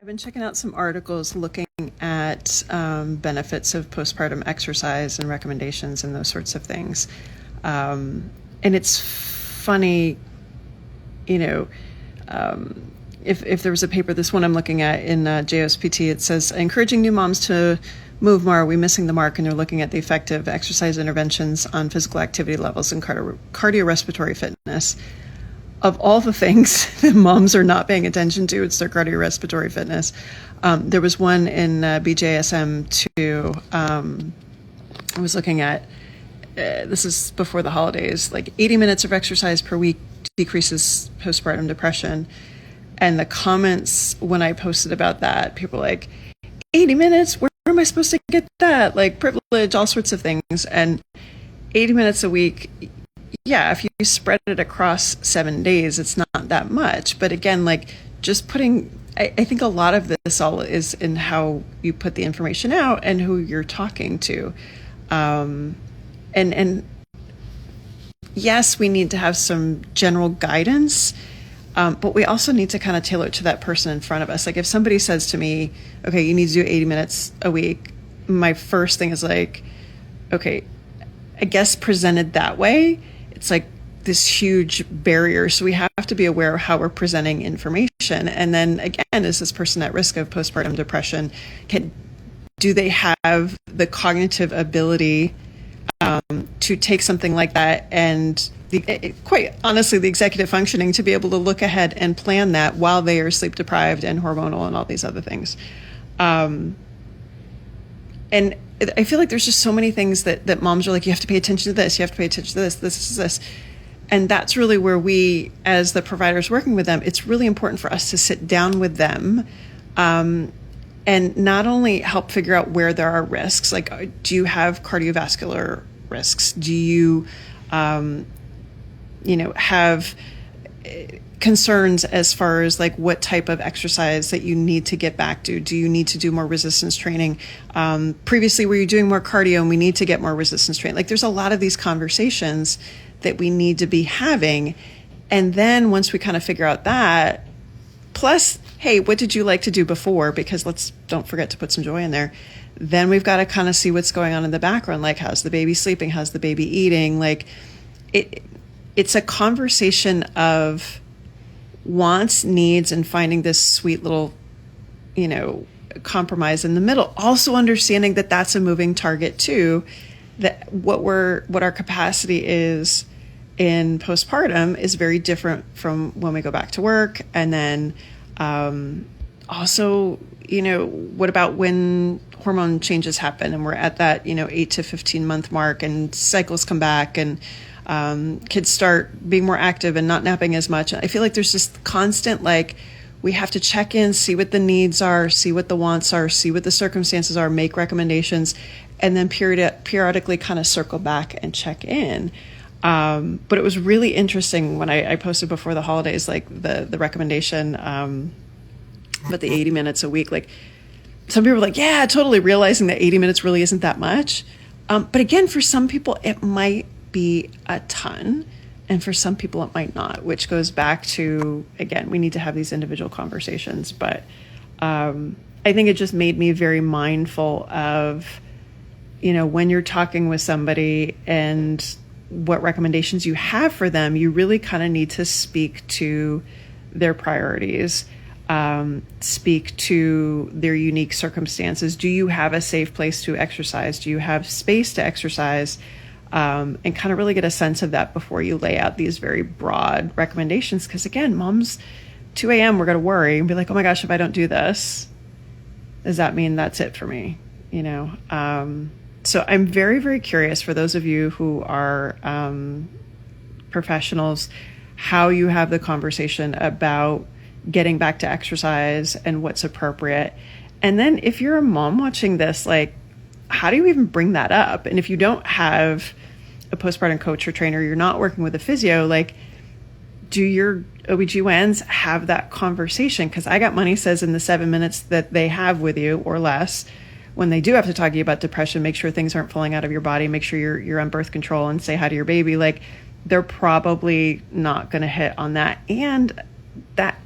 I've been checking out some articles looking at benefits of postpartum exercise and recommendations and those sorts of things. And it's funny, you know, if there was a paper, this one I'm looking at in JOSPT, it says, encouraging new moms to move more, are we missing the mark? And they're looking at the effect of exercise interventions on physical activity levels and cardiorespiratory fitness. Of all the things that moms are not paying attention to, it's their cardiorespiratory fitness. There was one in BJSM2. I was looking at, this is before the holidays, like 80 minutes of exercise per week decreases postpartum depression. And the comments when I posted about that, people were like, 80 minutes? Where am I supposed to get that? Like privilege, all sorts of things. And 80 minutes a week, yeah, if you spread it across 7 days, it's not that much. But again, like just putting, I think a lot of this all is in how you put the information out and who you're talking to. And yes, we need to have some general guidance, but we also need to kind of tailor it to that person in front of us. Like if somebody says to me, okay, you need to do 80 minutes a week, my first thing is like, okay, I guess presented that way, it's like this huge barrier. So we have to be aware of how we're presenting information. And then again, is this person at risk of postpartum depression? Do they have the cognitive ability to take something like that and quite honestly, the executive functioning to be able to look ahead and plan that while they are sleep deprived and hormonal and all these other things. And I feel like there's just so many things that moms are like, you have to pay attention to this, you have to pay attention to this. And that's really where we, as the providers working with them, it's really important for us to sit down with them and not only help figure out where there are risks, like do you have cardiovascular risks? Do you, have concerns as far as like what type of exercise that you need to get back to? Do you need to do more resistance training? Previously, were you doing more cardio and we need to get more resistance training? Like there's a lot of these conversations that we need to be having. And then once we kind of figure out that, plus, hey, what did you like to do before? Because don't forget to put some joy in there. Then we've got to kind of see what's going on in the background. Like how's the baby sleeping? How's the baby eating? Like it's a conversation of wants, needs, and finding this sweet little, compromise in the middle. Also understanding that that's a moving target too, that what our capacity is in postpartum is very different from when we go back to work. And then also, what about when hormone changes happen and we're at that, 8 to 15 month mark and cycles come back and kids start being more active and not napping as much. I feel like there's just constant, like, we have to check in, see what the needs are, see what the wants are, see what the circumstances are, make recommendations, and then periodically kind of circle back and check in. But it was really interesting when I posted before the holidays, like the recommendation, about the 80 minutes a week. Like some people were like, yeah, totally, realizing that 80 minutes really isn't that much. But again, for some people, it might be a ton, and for some people it might not, which goes back to, again, we need to have these individual conversations. But I think it just made me very mindful of, when you're talking with somebody and what recommendations you have for them, you really kind of need to speak to their priorities, speak to their unique circumstances. Do you have a safe place to exercise? Do you have space to exercise? And kind of really get a sense of that before you lay out these very broad recommendations. Because again, moms, 2 a.m., we're going to worry and be like, oh my gosh, if I don't do this, does that mean that's it for me? So I'm very, very curious for those of you who are professionals, how you have the conversation about getting back to exercise and what's appropriate. And then if you're a mom watching this, like, how do you even bring that up? And if you don't have a postpartum coach or trainer, you're not working with a physio, like, do your OBGYNs have that conversation? Because I Got Money says in the 7 minutes that they have with you or less, when they do have to talk to you about depression, make sure things aren't falling out of your body, make sure you're on birth control and say hi to your baby. Like, they're probably not going to hit on that. And that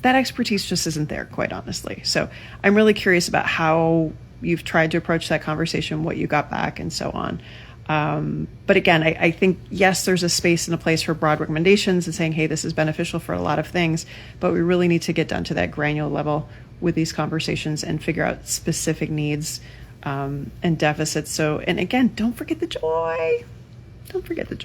that expertise just isn't there, quite honestly. So I'm really curious about how you've tried to approach that conversation, what you got back, and so on. But again, I think, yes, there's a space and a place for broad recommendations and saying, hey, this is beneficial for a lot of things, but we really need to get down to that granular level with these conversations and figure out specific needs and deficits. So, and again, don't forget the joy. Don't forget the joy.